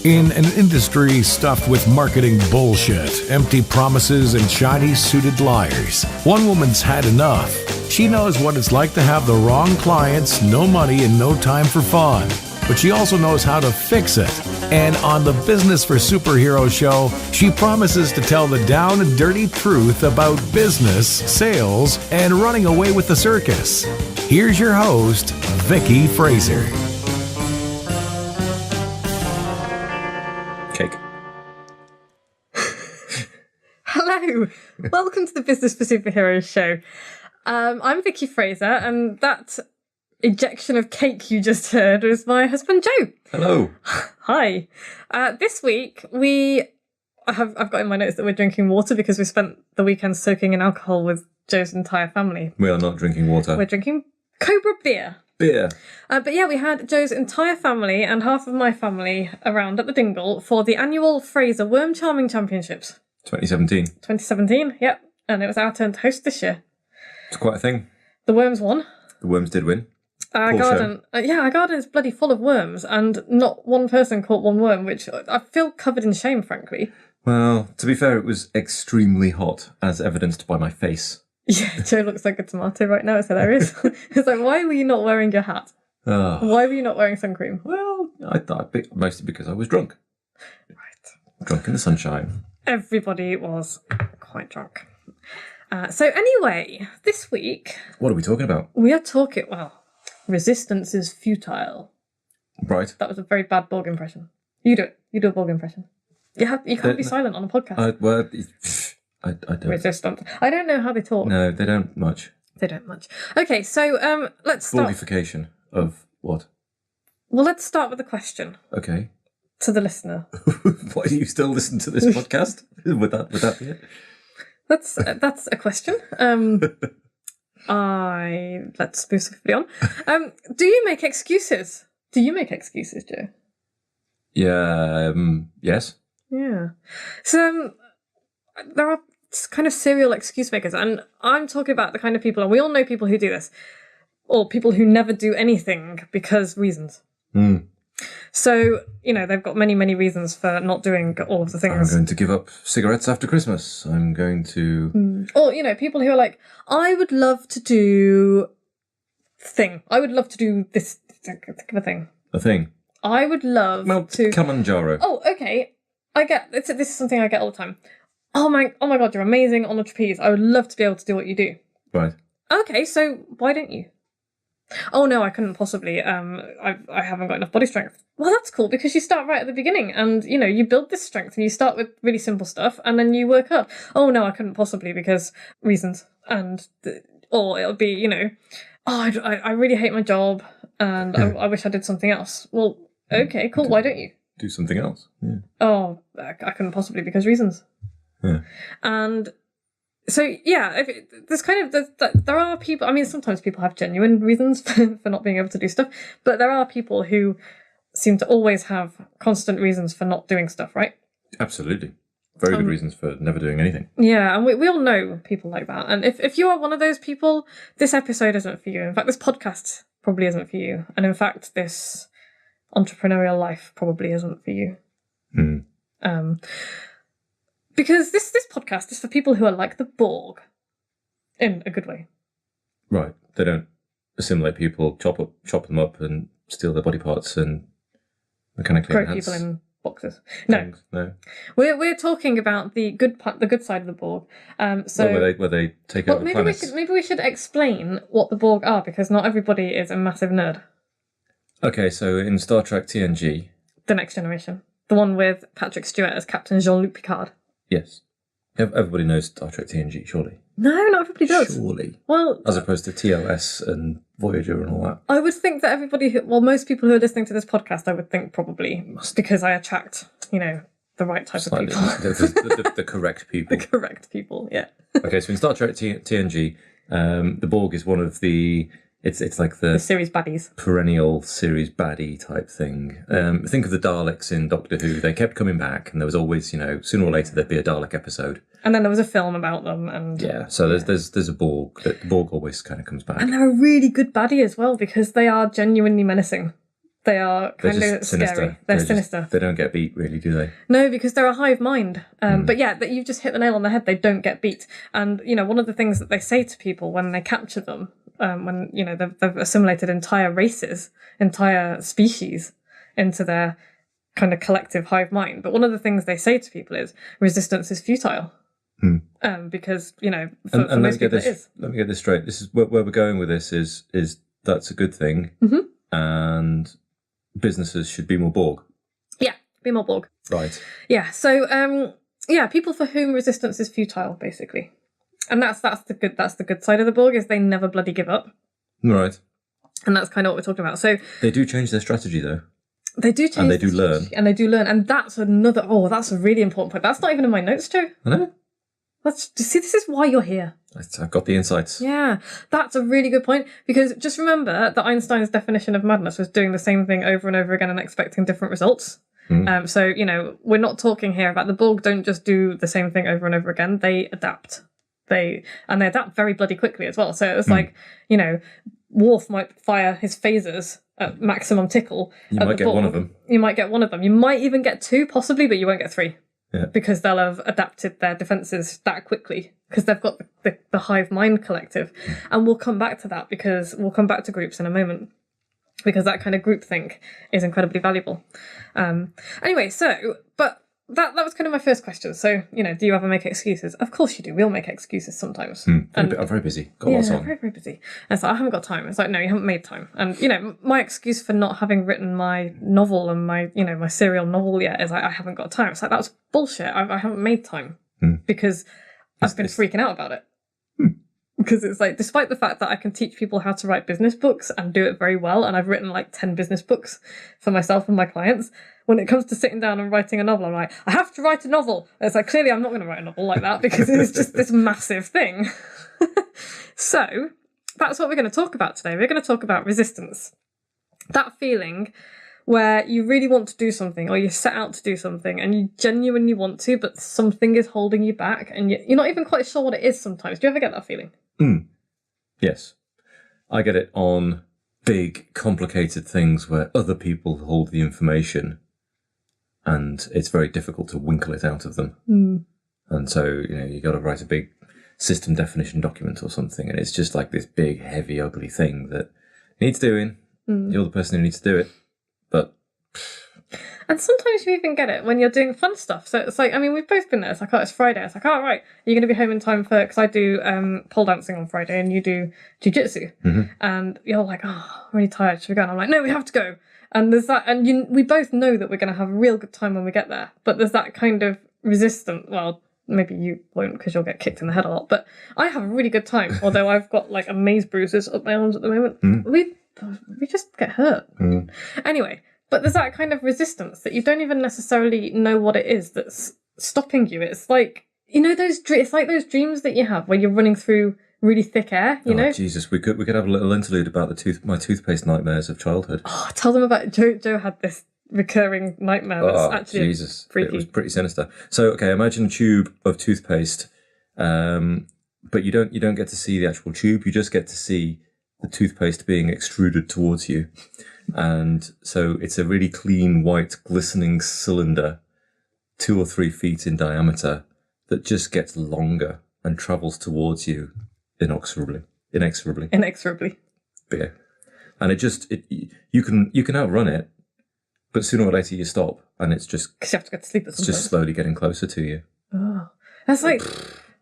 In an industry stuffed with marketing bullshit, empty promises, and shiny-suited liars, one woman's had enough. She knows what it's like to have the wrong clients, no money, and no time for fun. But she also knows how to fix it. And on the Business for Superheroes show, she promises to tell the down and dirty truth about business, sales, and running away with the circus. Here's your host, Vicky Fraser. Cake. Hello, welcome to the Business for Superheroes show. I'm Vicky Fraser, and that ejection of cake you just heard was my husband Joe. Hello. Hi. This week I've got in my notes that we're drinking water because we spent the weekend soaking in alcohol with Joe's entire family. We are not drinking water. We're drinking Cobra beer. Beer. But yeah, we had Joe's entire family and half of my family around at the Dingle for the annual Fraser Worm Charming Championships. 2017. 2017, yep. And it was our turn to host this year. It's quite a thing. The worms won. The worms did win. Our garden is bloody full of worms, and not one person caught one worm, which I feel covered in shame, frankly. Well, to be fair, it was extremely hot, as evidenced by my face. Yeah, Joe looks like a tomato right now. It's hilarious. It's like, why were you not wearing your hat? Oh. Why were you not wearing sun cream? Well, I thought mostly because I was drunk. Right. Drunk in the sunshine. Everybody was quite drunk. So anyway, this week... What are we talking about? We are talking... Well, resistance is futile. Right. That was a very bad Borg impression. You do it. You do a Borg impression. You can't be silent on a podcast. I don't. Resistance. I don't know how they talk. No, they don't much. They don't much. Okay, so let's start. Borgification of what? Well, let's start with a question Okay. to the listener. Why do you still listen to this podcast? Would that be it? That's a question. Let's move swiftly on. Do you make excuses? Do you make excuses, Joe? Yeah. Yes. Yeah. So there are kind of serial excuse makers, and I'm talking about the kind of people, and we all know people who do this, or people who never do anything because reasons. So, they've got many, many reasons for not doing all of the things. I'm going to give up cigarettes after Christmas. I'm going to... Or, people who are like, I would love to do thing. I would love to do this. Think of a thing. A thing? I would love to... Kilimanjaro. Oh, okay. This is something I get all the time. Oh my God, you're amazing on the trapeze. I would love to be able to do what you do. Right. Okay, so why don't you? Oh no, I couldn't possibly. I haven't got enough body strength. Well, that's cool because you start right at the beginning, and you build this strength, and you start with really simple stuff, and then you work up. Oh no, I couldn't possibly because reasons, or it'll be I really hate my job, and I wish I did something else. Well, okay, cool. Why don't you do something else? Yeah. Oh, I couldn't possibly because reasons. Yeah. And so, yeah, there's there are people, I mean, sometimes people have genuine reasons for not being able to do stuff, but there are people who seem to always have constant reasons for not doing stuff, right? Absolutely. Very good reasons for never doing anything. Yeah, and we all know people like that. And if you are one of those people, this episode isn't for you. In fact, this podcast probably isn't for you. And in fact, this entrepreneurial life probably isn't for you. Because this podcast is for people who are like the Borg, in a good way. Right. They don't assimilate people, chop them up, and steal their body parts and mechanically Grow enhance people in boxes. No. We're talking about the good side of the Borg. Where they take over planets. Maybe we should explain what the Borg are, because not everybody is a massive nerd. Okay, so in Star Trek TNG, The Next Generation, the one with Patrick Stewart as Captain Jean-Luc Picard. Yes. Everybody knows Star Trek TNG, surely. No, not everybody does. Surely. Well, as opposed to TOS and Voyager and all that. I would think that most people who are listening to this podcast, I would think probably must, because I attract, the right type of people. The correct people. The correct people, yeah. Okay, so in Star Trek TNG, the Borg is one of the It's like The series baddies. perennial series baddie type thing. Think of the Daleks in Doctor Who. They kept coming back, and there was always, sooner or later there'd be a Dalek episode. And then there was a film about them, and So there's a Borg. The Borg always kind of comes back. and they're a really good baddie as well because they are genuinely menacing. They are kind of scary. They're sinister. They don't get beat, really, do they? No, because they're a hive mind. But yeah, that you've just hit the nail on the head. They don't get beat. And, one of the things that they say to people when they capture them, when, they've assimilated entire races, entire species into their kind of collective hive mind. But one of the things they say to people is resistance is futile. Because, for most people it is. Let me get this straight. This is where we're going with this is that's a good thing. Mm-hmm. And businesses should be more Borg. Yeah, be more Borg. Right. Yeah, so people for whom resistance is futile, basically. And that's the good side of the Borg is they never bloody give up. Right. And that's kind of what we're talking about. So they do change their strategy though. They do change and they do learn. And they do learn. And that's a really important point. That's not even in my notes, Joe. I know. This is why you're here. I've got the insights. Yeah, that's a really good point. Because just remember that Einstein's definition of madness was doing the same thing over and over again and expecting different results. So, we're not talking here about the Borg don't just do the same thing over and over again. They adapt. They adapt very bloody quickly as well. So it's like, Worf might fire his phasers at maximum tickle. You might get one of them. You might get one of them. You might even get two, possibly, but you won't get three. Yeah. Because they'll have adapted their defences that quickly because they've got the hive mind collective. And we'll come back to that because we'll come back to groups in a moment because that kind of groupthink is incredibly valuable. Anyway, but that was kind of my first question. So, do you ever make excuses? Of course you do. We all make excuses sometimes. I'm very busy. Got lots on. Very, very busy. And it's like, I haven't got time. It's like, no, you haven't made time. And, my excuse for not having written my novel and my, my serial novel yet is like, I haven't got time. It's like, that's bullshit. I haven't made time because I've been freaking out about it. Because it's like, despite the fact that I can teach people how to write business books and do it very well, and I've written like 10 business books for myself and my clients, when it comes to sitting down and writing a novel, I'm like, I have to write a novel. And it's like, clearly I'm not going to write a novel like that because it's just this massive thing. So that's what we're going to talk about today. We're going to talk about resistance. That feeling where you really want to do something or you set out to do something and you genuinely want to, but something is holding you back and you're not even quite sure what it is sometimes. Do you ever get that feeling? Yes. I get it on big, complicated things where other people hold the information and it's very difficult to winkle it out of them. And so, you got to write a big system definition document or something and it's just like this big, heavy, ugly thing that needs doing. You're the person who needs to do it. But and sometimes you even get it when you're doing fun stuff. So it's like, we've both been there. It's like, it's Friday. It's like, right, you're going to be home in time because I do pole dancing on Friday and you do jiu-jitsu. And you're like, I'm really tired. Should we go? And I'm like, no, we have to go. And there's that, and we both know that we're going to have a real good time when we get there. But there's that kind of resistance. Well, maybe you won't because you'll get kicked in the head a lot. But I have a really good time. Although I've got like amaze bruises up my arms at the moment. We just get hurt. Anyway. But there's that kind of resistance that you don't even necessarily know what it is that's stopping you. It's like, it's like those dreams that you have where you're running through really thick air, know? Jesus, we could have a little interlude about my toothpaste nightmares of childhood. Oh, tell them about Joe. Joe had this recurring nightmare that's actually freaky. It was pretty sinister. So, okay, imagine a tube of toothpaste, but you don't get to see the actual tube. You just get to see the toothpaste being extruded towards you. And so it's a really clean, white, glistening cylinder, 2 or 3 feet in diameter, that just gets longer and travels towards you inexorably. But yeah. And you can outrun it, but sooner or later you stop, and it's just because you have to go to sleep. It's just slowly getting closer to you. Oh, that's like.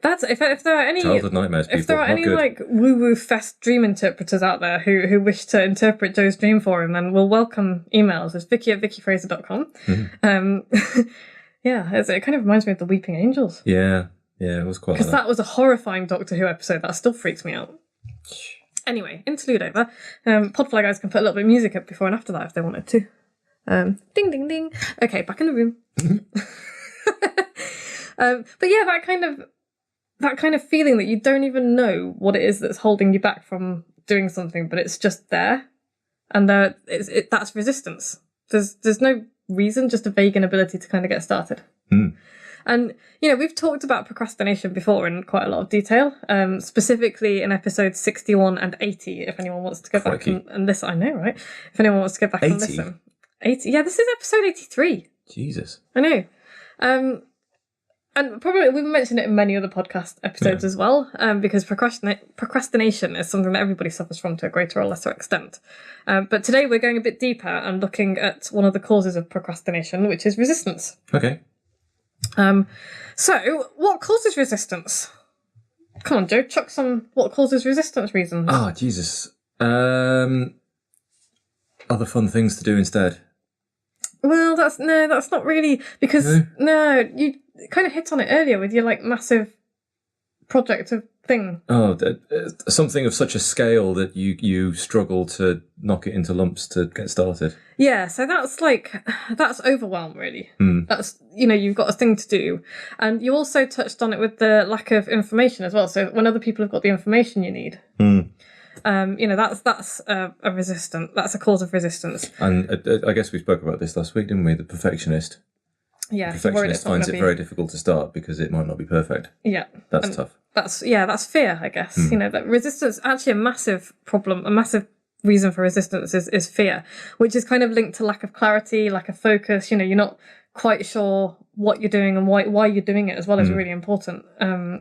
That's if there are any childhood nightmares. People, if there are any like woo-woo fest dream interpreters out there who wish to interpret Joe's dream for him, then we'll welcome emails. It's vicky@vickyfraser.com. Yeah, it kind of reminds me of the Weeping Angels. Yeah, it was quite. Because that was a horrifying Doctor Who episode that still freaks me out. Anyway, interlude over. Podfly guys can put a little bit of music up before and after that if they wanted to. Ding ding ding. Okay, back in the room. But yeah, that kind of feeling that you don't even know what it is that's holding you back from doing something, but it's just there. And that's resistance. There's no reason, just a vague inability to kind of get started. And, we've talked about procrastination before in quite a lot of detail, specifically in episodes 61 and 80, if anyone wants to go back and listen. I know, right? If anyone wants to go back 80? And listen. 80? Yeah, this is episode 83. Jesus. I know. And probably we've mentioned it in many other podcast episodes as well, because procrastination is something that everybody suffers from to a greater or lesser extent. But today we're going a bit deeper and looking at one of the causes of procrastination, which is resistance. Okay. So what causes resistance? Come on, Joe, chuck some what causes resistance reasons. Oh, Jesus. Other fun things to do instead. Well, that's not really, because no, you kind of hit on it earlier with your massive project of thing. Oh, something of such a scale that you struggle to knock it into lumps to get started. Yeah, so that's overwhelm, really. That's, you've got a thing to do. And you also touched on it with the lack of information as well. So when other people have got the information you need, that's a resistance. That's a cause of resistance. And I guess we spoke about this last week, didn't we? The perfectionist. Yeah, the perfectionist finds it very difficult to start because it might not be perfect. Yeah, that's tough. That's fear, I guess. That resistance, actually a massive problem, a massive reason for resistance is fear, which is kind of linked to lack of clarity, lack of focus. You're not quite sure what you're doing and why you're doing it as well is really important,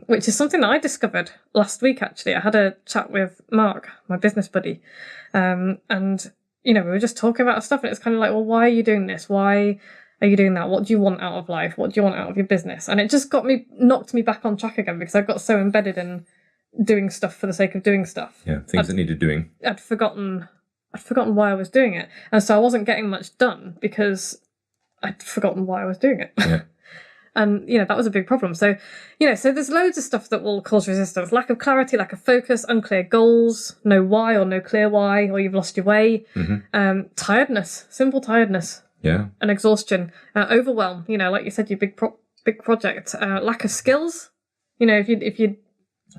which is something that I discovered last week, actually. I had a chat with Mark, my business buddy, and, we were just talking about stuff, and it's kind of like, well, why are you doing this? Why are you doing that? What do you want out of life? What do you want out of your business? And it just knocked me back on track again, because I got so embedded in doing stuff for the sake of doing stuff. Yeah, things that needed doing. I'd forgotten why I was doing it. And so I wasn't getting much done because I'd forgotten why I was doing it. Yeah. And, that was a big problem. So, so there's loads of stuff that will cause resistance. Lack of clarity, lack of focus, unclear goals, no why or no clear why, or you've lost your way. Tiredness, simple tiredness. Yeah. And exhaustion, overwhelm, like you said, your big project, lack of skills. If you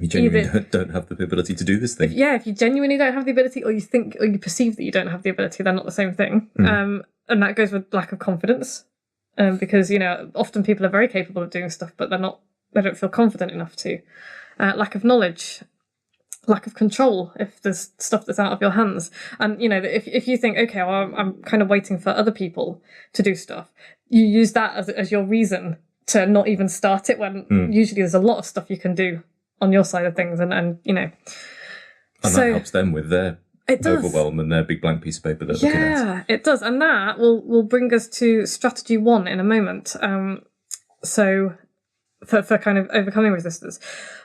genuinely don't have the ability to do this thing. If you genuinely don't have the ability, or you think, or you perceive that you don't have the ability, they're not the same thing. And that goes with lack of confidence, because, often people are very capable of doing stuff, but they don't feel confident enough to. Lack of knowledge, lack of control if there's stuff that's out of your hands. And, if you think, okay, well, I'm kind of waiting for other people to do stuff, you use that as your reason to not even start it, when usually there's a lot of stuff you can do on your side of things. And and that helps them with their overwhelm and their big blank piece of paper that they're looking at. Yeah, it does. And that will bring us to strategy 1 in a moment. So for kind of overcoming resistance.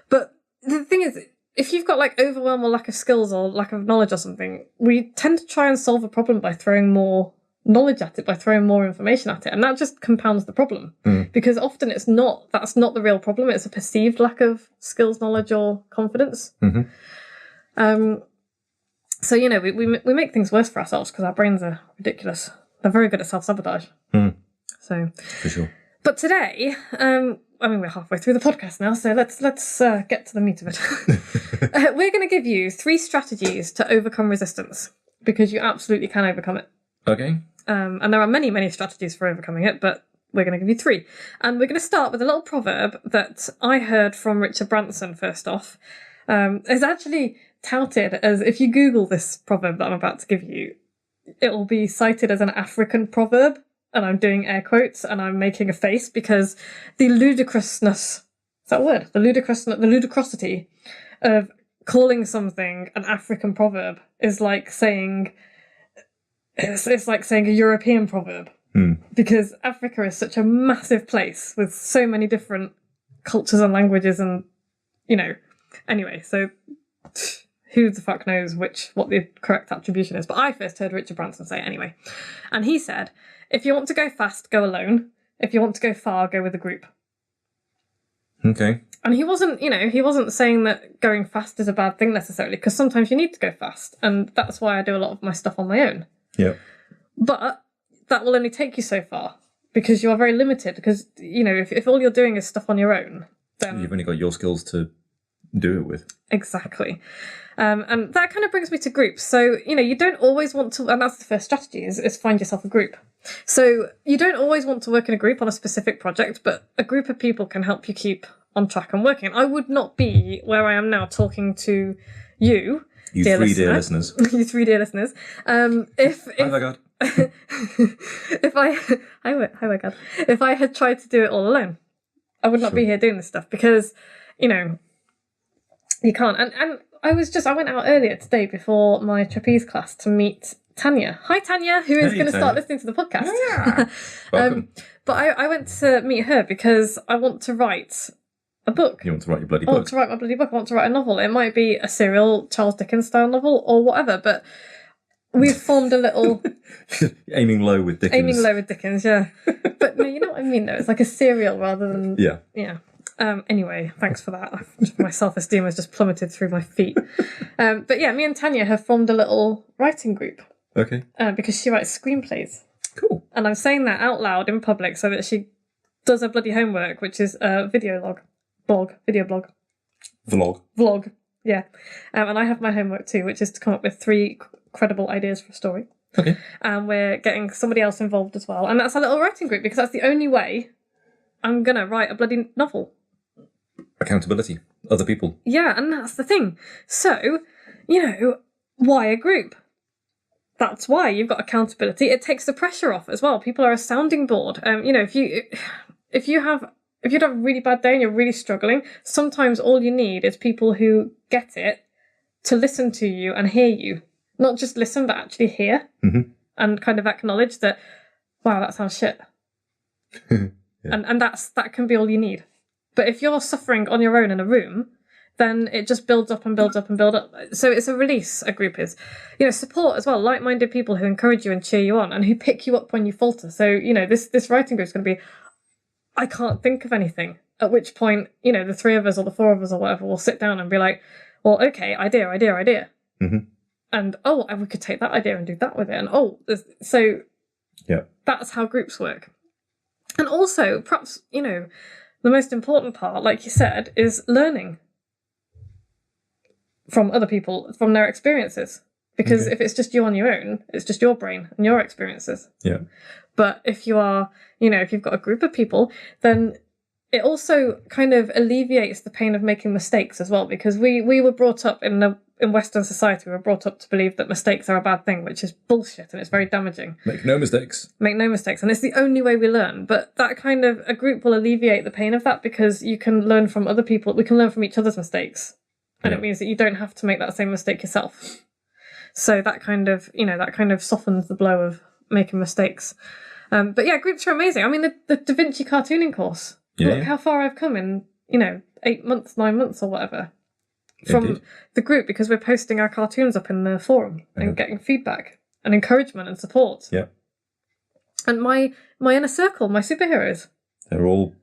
But the thing is, if you've got overwhelm or lack of skills or lack of knowledge or something, we tend to try and solve a problem by throwing more knowledge at it, by throwing more information at it. And that just compounds the problem, because often that's not the real problem. It's a perceived lack of skills, knowledge, or confidence. So, we make things worse for ourselves because our brains are ridiculous. They're very good at self-sabotage. So, for sure. But today, we're halfway through the podcast now, so let's get to the meat of it. We're going to give you 3 strategies to overcome resistance, because you absolutely can overcome it. Okay. And there are many, many strategies for overcoming it, but we're going to give you 3. And we're going to start with a little proverb that I heard from Richard Branson first off. It's actually touted as, if you Google this proverb that I'm about to give you, it will be cited as an African proverb. And I'm doing air quotes and I'm making a face, because the ludicrousness, is that a word? The ludicrosity of calling something an African proverb is like saying, it's like saying a European proverb. Because Africa is such a massive place with so many different cultures and languages, and, anyway, so who the fuck knows what the correct attribution is. But I first heard Richard Branson say it anyway. And he said, if you want to go fast, go alone. If you want to go far, go with a group. Okay. And he wasn't saying that going fast is a bad thing necessarily, because sometimes you need to go fast. And that's why I do a lot of my stuff on my own. Yeah. But that will only take you so far, because you are very limited. Because, if all you're doing is stuff on your own, then you've only got your skills to do it with. Exactly. And that kind of brings me to groups. So, you don't always want to, and that's the first strategy, is find yourself a group. So you don't always want to work in a group on a specific project, but a group of people can help you keep on track and working. I would not be where I am now talking to you, You dear three listener. dear listeners. You three dear listeners. If Oh my God. if I had tried to do it all alone, I would not be here doing this stuff because, you can't. And I went out earlier today before my trapeze class to meet Tanya. Hi, Tanya, who is going to start listening to the podcast. Yeah. Welcome. But I went to meet her because I want to write a book. You want to write your bloody I want book? to write my bloody book. I want to write a novel. It might be a serial Charles Dickens style novel or whatever, but we've formed a little... Aiming low with Dickens. Aiming low with Dickens, yeah. But no, you know what I mean, though? It's like a serial rather than... Yeah. Yeah. Anyway, thanks for that. My self-esteem has just plummeted through my feet. But yeah, me and Tanya have formed a little writing group. Okay. Because she writes screenplays. Cool. And I'm saying that out loud in public so that she does her bloody homework, which is a video blog. Vlog, yeah. And I have my homework too, which is to come up with 3 credible ideas for a story. Okay. And we're getting somebody else involved as well. And that's a little writing group because that's the only way I'm going to write a bloody novel. Accountability. Other people. Yeah, and that's the thing. So, why a group? That's why you've got accountability. It takes the pressure off as well. People are a sounding board. If you have a really bad day and you're really struggling, sometimes all you need is people who get it to listen to you and hear you. Not just listen, but actually hear and kind of acknowledge that, wow, that sounds shit. Yeah. And that can be all you need. But if you're suffering on your own in a room, then it just builds up and builds up and builds up. So it's a release, a group is. Support as well, like-minded people who encourage you and cheer you on and who pick you up when you falter. So, this writing group is going to be, I can't think of anything. At which point, the 3 of us or the 4 of us or whatever will sit down and be like, well, okay, idea. Mm-hmm. And, we could take that idea and do that with it. And, yeah, that's how groups work. And also, perhaps, the most important part, like you said, is learning from other people, from their experiences. Because if it's just you on your own, it's just your brain and your experiences. Yeah. But if you are, if you've got a group of people, then it also kind of alleviates the pain of making mistakes as well. Because we were brought up in Western society, we were brought up to believe that mistakes are a bad thing, which is bullshit and it's very damaging. Make no mistakes. Make no mistakes. And it's the only way we learn. But that kind of, a group will alleviate the pain of that because you can learn from other people. We can learn from each other's mistakes. And it means that you don't have to make that same mistake yourself. So that kind of softens the blow of making mistakes. But yeah, groups are amazing. I mean, the Da Vinci cartooning course. Look how far I've come in, 8 months, 9 months or whatever. From the group, because we're posting our cartoons up in the forum and getting feedback and encouragement and support. Yeah. And my inner circle, my superheroes. They're all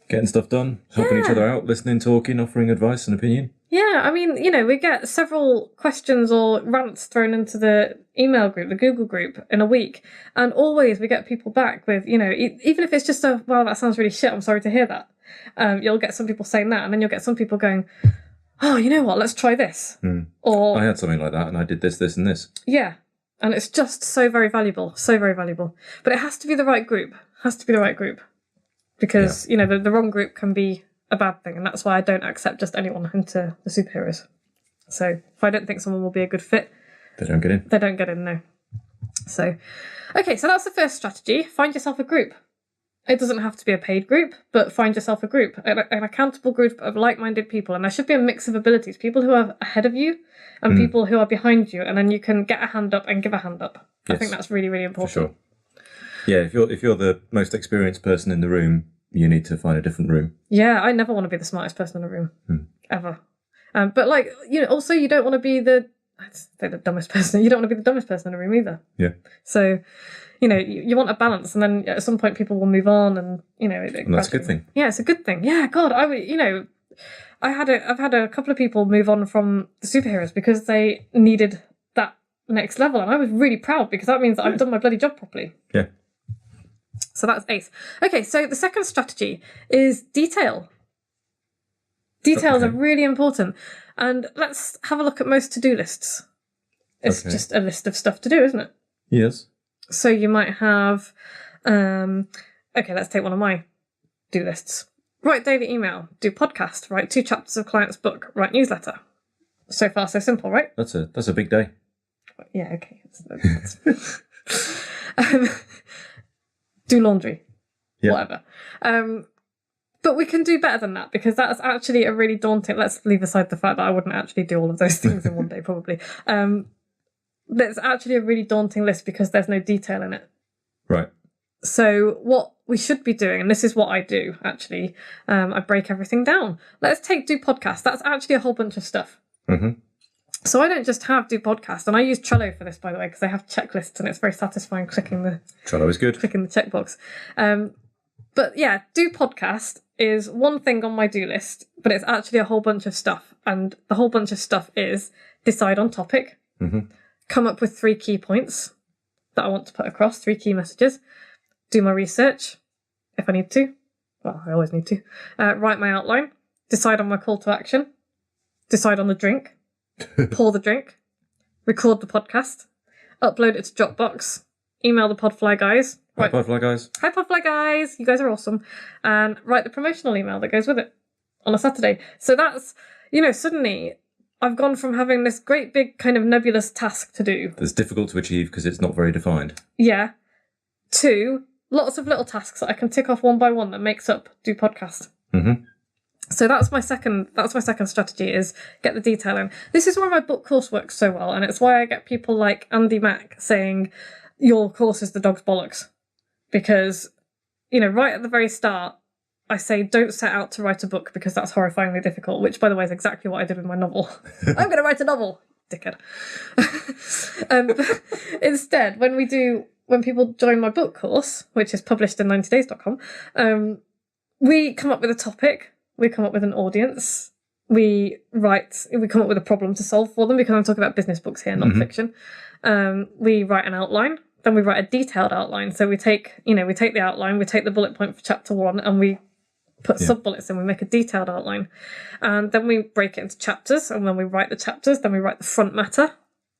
getting stuff done, helping each other out, listening, talking, offering advice and opinion. Yeah, I mean, we get several questions or rants thrown into the email group, the Google group, in a week. And always we get people back with, even if it's just wow, that sounds really shit, I'm sorry to hear that. You'll get some people saying that, and then you'll get some people going, oh, you know what, let's try this. Or I had something like that, and I did this, this, and this. Yeah, and it's just so very valuable, so very valuable. But it has to be the right group, Because, the wrong group can be a bad thing, and that's why I don't accept just anyone into the superheroes. So if I don't think someone will be a good fit, they don't get in. They don't get in, no. So, okay, so that's the first strategy. Find yourself a group. It doesn't have to be a paid group, but find yourself a group, an accountable group of like-minded people. And there should be a mix of abilities, people who are ahead of you and people who are behind you, and then you can get a hand up and give a hand up. Yes. I think that's really, really important. For sure. Yeah, if you're the most experienced person in the room, you need to find a different room. Yeah, I never want to be the smartest person in the room. Ever. But also you don't want to be the dumbest person. You don't want to be the dumbest person in the room either. Yeah. So, you want a balance, and then at some point people will move on, and and that's a good thing. Yeah, it's a good thing. Yeah, God, I've had a couple of people move on from the superheroes because they needed that next level, and I was really proud because that means that I've done my bloody job properly. Yeah. So that's ace. Okay, so the second strategy is detail. Details are really important. And let's have a look at most to-do lists. It's just a list of stuff to do, isn't it? Yes. So you might have, okay, let's take one of my do lists. Write daily email, do podcast, write 2 chapters of client's book, write newsletter. So far, so simple, right? That's a big day. Yeah, okay. Do laundry, whatever. But we can do better than that, because that's actually a really daunting... Let's leave aside the fact that I wouldn't actually do all of those things in one day, probably. That's actually a really daunting list because there's no detail in it. Right. So what we should be doing, and this is what I do, actually, I break everything down. Let's take do podcast. That's actually a whole bunch of stuff. Mm-hmm. So I don't just have do podcast, and I use Trello for this, by the way, because they have checklists, and it's very satisfying Trello is good. clicking the checkbox. But yeah, do podcast is one thing on my do list, but it's actually a whole bunch of stuff. And the whole bunch of stuff is decide on topic, come up with 3 key points that I want to put across, 3 key messages, do my research if I need to. Well, I always need to. Write my outline, decide on my call to action, decide on the drink, pour the drink, record the podcast, upload it to Dropbox, email the Podfly guys. Hi, Podfly guys. Hi, Podfly guys. You guys are awesome. And write the promotional email that goes with it on a Saturday. So that's, suddenly I've gone from having this great big kind of nebulous task to do. That's difficult to achieve because it's not very defined. Yeah. To lots of little tasks that I can tick off one by one that makes up do podcast. Mm-hmm. So that's my second strategy, is get the detail in. This is why my book course works so well, and it's why I get people like Andy Mack saying your course is the dog's bollocks. Because, right at the very start, I say don't set out to write a book because that's horrifyingly difficult, which, by the way, is exactly what I did with my novel. I'm going to write a novel, dickhead. Instead, when people join my book course, which is published in 90days.com, we come up with a topic, we come up with an audience, we come up with a problem to solve for them, because I'm talking about business books here, not fiction. We write an outline. Then we write a detailed outline. So we take the outline, we take the bullet point for chapter 1, and we put sub-bullets in, we make a detailed outline. And then we break it into chapters, and when we write the chapters, then we write the front matter,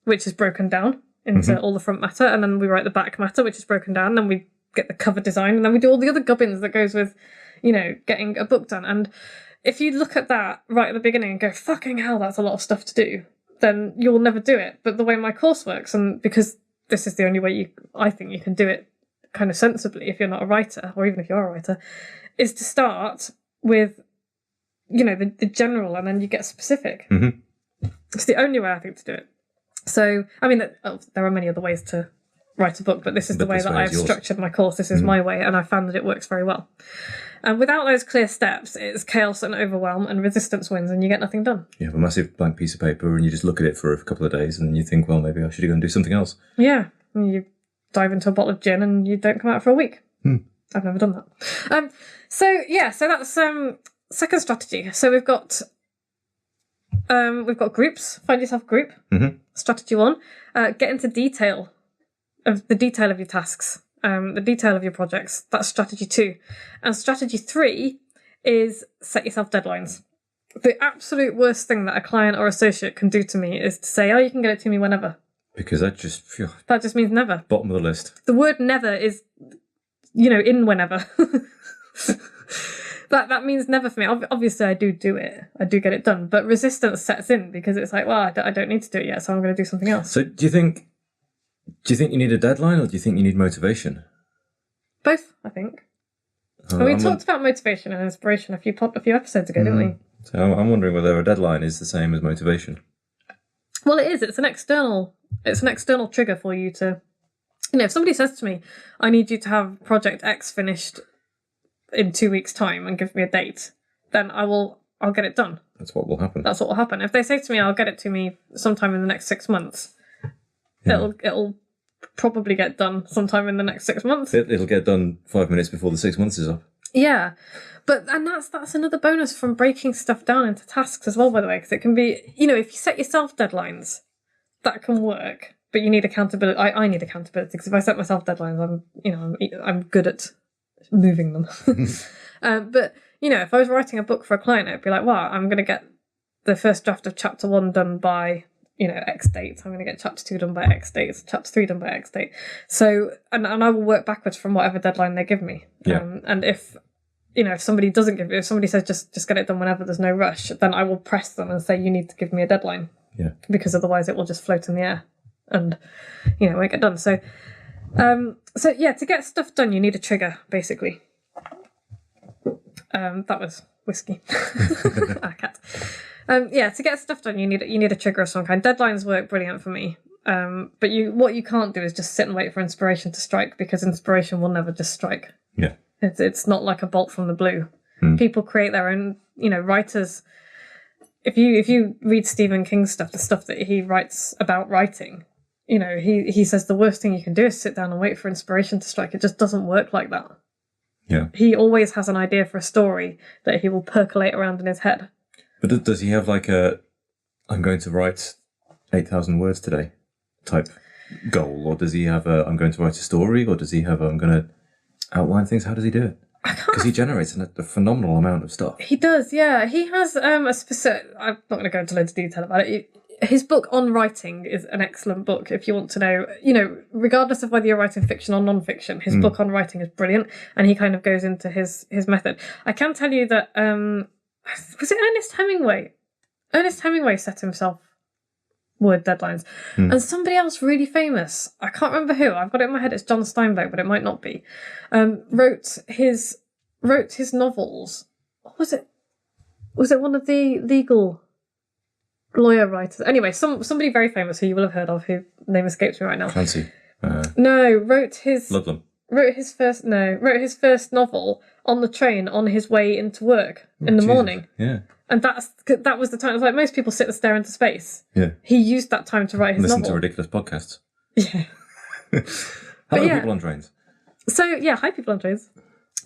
which is broken down into all the front matter, and then we write the back matter, which is broken down, then we get the cover design, and then we do all the other gubbins that goes with, getting a book done. And if you look at that right at the beginning and go, fucking hell, that's a lot of stuff to do, then you'll never do it. But the way my course works, and because this is the only way I think you can do it kind of sensibly if you're not a writer, or even if you're a writer, is to start with, the general, and then you get specific. Mm-hmm. It's the only way I think to do it. So, I mean, there are many other ways to write a book, but this is the way that I've structured my course. This is my way, and I found that it works very well. And without those clear steps, it's chaos and overwhelm, and resistance wins, and you get nothing done. You have a massive blank piece of paper, and you just look at it for a couple of days, and then you think, well, maybe I should go and do something else. Yeah, and you dive into a bottle of gin, and you don't come out for a week. I've never done that. So that's second strategy. So we've got groups. Find yourself a group. Mm-hmm. Strategy 1, get into detail of your tasks. The detail of your projects. That's strategy 2. And strategy 3 is set yourself deadlines. The absolute worst thing that a client or associate can do to me is to say, oh, you can get it to me whenever. Because that just means never. Bottom of the list. The word never is, in whenever. That means never for me. Obviously, I do it. I do get it done. But resistance sets in because it's like, well, I don't need to do it yet, so I'm going to do something else. So do you think you need a deadline, or do you think you need motivation? Both, I think. We talked about motivation and inspiration a few episodes ago, didn't we? So I'm wondering whether a deadline is the same as motivation. Well, it is. It's an external trigger for you to, if somebody says to me, I need you to have project X finished in 2 weeks' time and give me a date, then I'll get it done. That's what will happen. That's what will happen. If they say to me, I'll get it to me sometime in the next 6 months, it'll probably get done sometime in the next 6 months. It'll get done 5 minutes before the 6 months is up. Yeah. And that's another bonus from breaking stuff down into tasks as well, by the way, because it can be, if you set yourself deadlines, that can work, but you need accountability. I need accountability, because if I set myself deadlines, I'm good at moving them. But if I was writing a book for a client, I'd be like, well, I'm going to get the first draft of chapter 1 done by, X date. I'm going to get chapter 2 done by X date, chapter 3 done by X date. So, and I will work backwards from whatever deadline they give me. Yeah. And if somebody doesn't if somebody says just get it done whenever, there's no rush, then I will press them and say, you need to give me a deadline. Yeah. Because otherwise it will just float in the air and, won't get done. So, to get stuff done, you need a trigger, basically. That was whiskey. Our cat. To get stuff done, you need a trigger of some kind. Deadlines work brilliant for me. But what you can't do is just sit and wait for inspiration to strike, because inspiration will never just strike. Yeah. It's not like a bolt from the blue. People create their own, writers. If you read Stephen King's stuff, the stuff that he writes about writing, he says the worst thing you can do is sit down and wait for inspiration to strike. It just doesn't work like that. Yeah. He always has an idea for a story that he will percolate around in his head. But does he have like I'm going to write 8,000 words today type goal? Or does he have I'm going to write a story? Or does he have I'm going to outline things? How does he do it? Because he generates a phenomenal amount of stuff. He does, yeah. He has a specific... I'm not going to go into loads of detail about it. His book on writing is an excellent book if you want to know, regardless of whether you're writing fiction or non-fiction, his book on writing is brilliant, and he kind of goes into his method. I can tell you that, was it Ernest Hemingway? Ernest Hemingway set himself word deadlines. And somebody else really famous, I can't remember who, I've got it in my head, it's John Steinbeck, but it might not be, wrote his novels. What was it? Was it one of the legal lawyer writers? Anyway, somebody very famous who you will have heard of, whose name escapes me right now. Fancy. No, wrote his first novel on the train on his way into work in the morning. Yeah. And that was the time. It was like most people sit and stare into space. Yeah. He used that time to write his Listen novel. to ridiculous podcasts. Yeah. Hello, people on trains. So yeah, hi people on trains.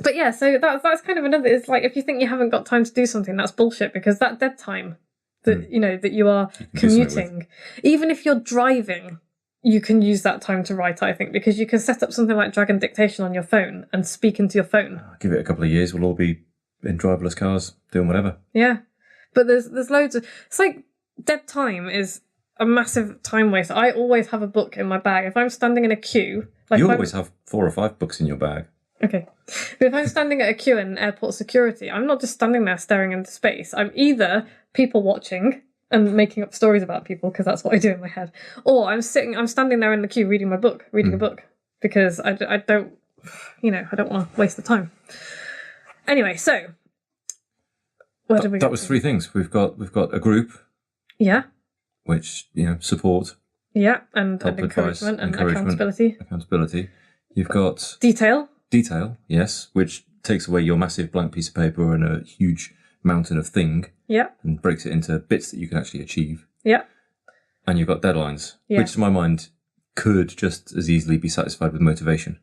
But yeah, so that's kind of another. It's like if you think you haven't got time to do something, that's bullshit, because that dead time that that you are commuting, even if you're driving, you can use that time to write. I think, because you can set up something like Dragon Dictation on your phone and speak into your phone. Give it a couple of years, we'll all be in driverless cars doing whatever. Yeah, but there's loads of. It's like dead time is a massive time waster. I always have a book in my bag. If I'm standing in a queue, you always have 4 or 5 books in your bag. Okay. But if I'm standing at a queue in airport security, I'm not just standing there staring into space. I'm either people watching and making up stories about people, because that's what I do in my head, or I'm standing there in the queue reading a book, because I don't, I don't want to waste the time. Anyway, so where did we? That was 3 things. We've got a group. Yeah. Which support. Yeah, and advice, encouragement and accountability. Accountability. You've got Detail, yes, which takes away your massive blank piece of paper and a huge mountain of thing. Yeah. And breaks it into bits that you can actually achieve. Yeah. And you've got deadlines, which to my mind could just as easily be satisfied with motivation.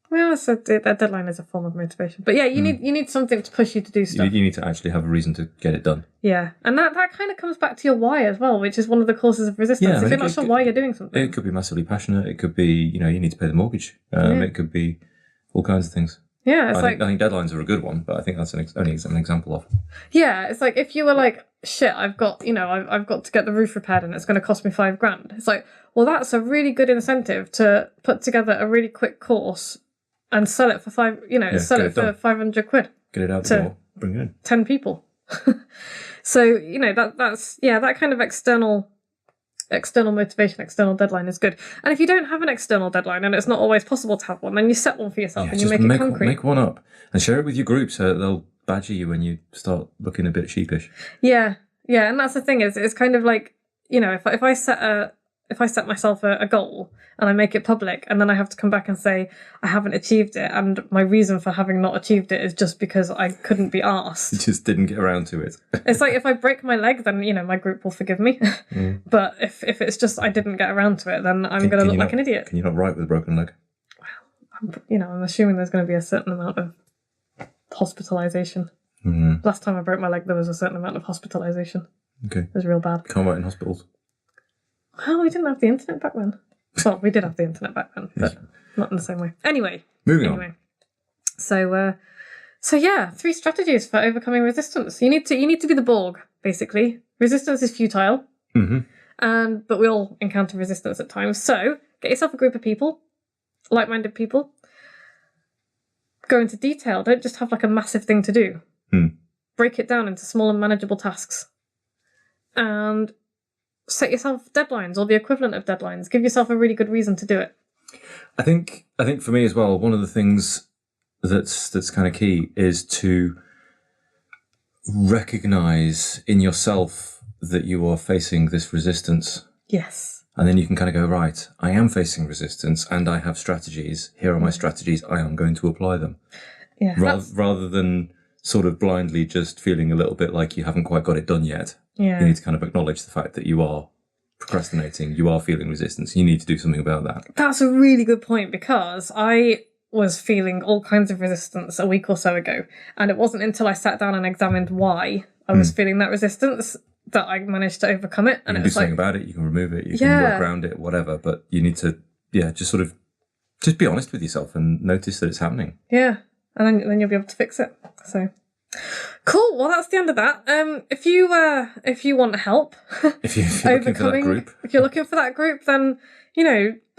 Well, so a deadline is a form of motivation. But yeah, you need something to push you to do stuff. You need to actually have a reason to get it done. Yeah, and that kind of comes back to your why as well, which is one of the causes of resistance. Yeah, if you're not sure why you're doing something. It could be massively passionate. It could be, you need to pay the mortgage. It could be all kinds of things. Yeah, I think deadlines are a good one, but I think that's only an example of. Yeah, it's like if you were like, shit, I've got to get the roof repaired and it's going to cost me $5,000. It's like, well, that's a really good incentive to put together a really quick course and sell it for for 500 quid. Get it out the door, bring it in. 10 people. So that's that kind of external motivation, external deadline is good. And if you don't have an external deadline, and it's not always possible to have one, then you set one for yourself and you make it concrete. Make one up and share it with your group so they'll badger you when you start looking a bit sheepish. Yeah, and that's the thing is, it's kind of like, if I set myself a goal and I make it public, and then I have to come back and say I haven't achieved it, and my reason for having not achieved it is just because I couldn't be arsed. You just didn't get around to it. It's like if I break my leg, then my group will forgive me. But if it's just I didn't get around to it, then I'm going to look like an idiot. Can you not write with a broken leg? Well, I'm assuming there's going to be a certain amount of hospitalisation. Last time I broke my leg, there was a certain amount of hospitalisation. Okay. It was real bad. Can't write in hospitals. Well, we didn't have the internet back then. Well, we did have the internet back then, but not in the same way. Anyway. Moving on. So So yeah, 3 strategies for overcoming resistance. You need to be the Borg, basically. Resistance is futile. But we all encounter resistance at times. So get yourself a group of people, like-minded people. Go into detail. Don't just have like a massive thing to do. Break it down into small and manageable tasks. And set yourself deadlines or the equivalent of deadlines. Give yourself a really good reason to do it. I think for me as well, one of the things that's kind of key is to recognize in yourself that you are facing this resistance. Yes. And then you can kind of go, right, I am facing resistance and I have strategies. Here are my strategies. I am going to apply them. Yeah. Rather than sort of blindly just feeling a little bit like you haven't quite got it done yet. Yeah. You need to kind of acknowledge the fact that you are procrastinating, you are feeling resistance. You need to do something about that. That's a really good point, because I was feeling all kinds of resistance a week or so ago. And it wasn't until I sat down and examined why I was feeling that resistance that I managed to overcome it. And you can it do was something about it, you can remove it, you can work around it, whatever. But you need to, just be honest with yourself and notice that it's happening. Yeah. And then you'll be able to fix it. So cool. Well, that's the end of that. If you want help, if you're looking for that group, if you're looking for that group, then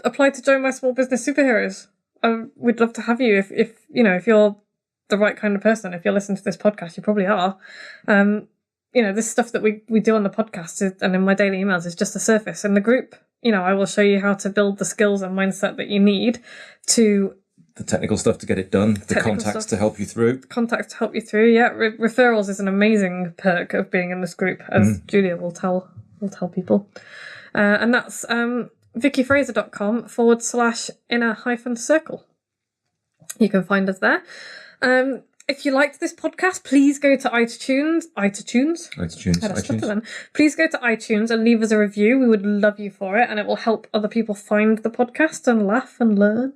apply to join my small business superheroes. We'd love to have you. If you're the right kind of person. If you're listening to this podcast, you probably are. This stuff that we do on the podcast and in my daily emails is just the surface. In the group, I will show you how to build the skills and mindset that you need to. The technical stuff to get it done, the contacts to help you through. Contacts to help you through, yeah. Referrals is an amazing perk of being in this group, as Julia will tell people. And that's vickyfraser.com/inner-circle. You can find us there. If you liked this podcast, please go to iTunes. Please go to iTunes and leave us a review. We would love you for it, and it will help other people find the podcast and laugh and learn.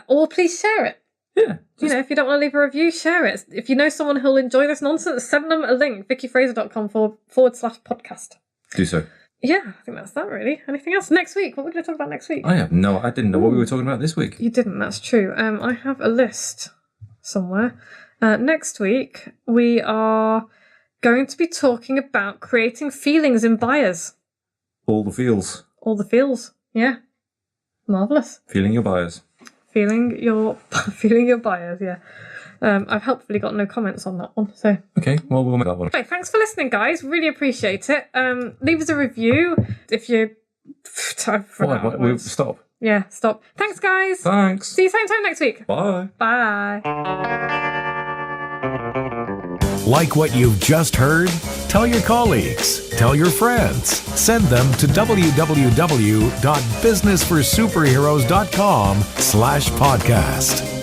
Or please share it. Yeah. If you don't want to leave a review, share it. If you know someone who'll enjoy this nonsense, send them a link, vickyfraser.com/podcast. Do so. Yeah, I think that's that, really. Anything else? Next week, what are we going to talk about next week? I didn't know what we were talking about this week. You didn't, that's true. I have a list somewhere. Next week, we are going to be talking about creating feelings in buyers. All the feels. All the feels, yeah. Marvellous. Feeling your buyers. Feeling your buyers, yeah. I've helpfully got no comments on that one, so. Okay, well, we'll make that one. Okay, thanks for listening, guys. Really appreciate it. Leave us a review if you. We'll stop. Yeah, stop. Thanks, guys. Thanks. See you same time next week. Bye. Bye. Like what you've just heard? Tell your colleagues, tell your friends, send them to www.businessforsuperheroes.com/podcast.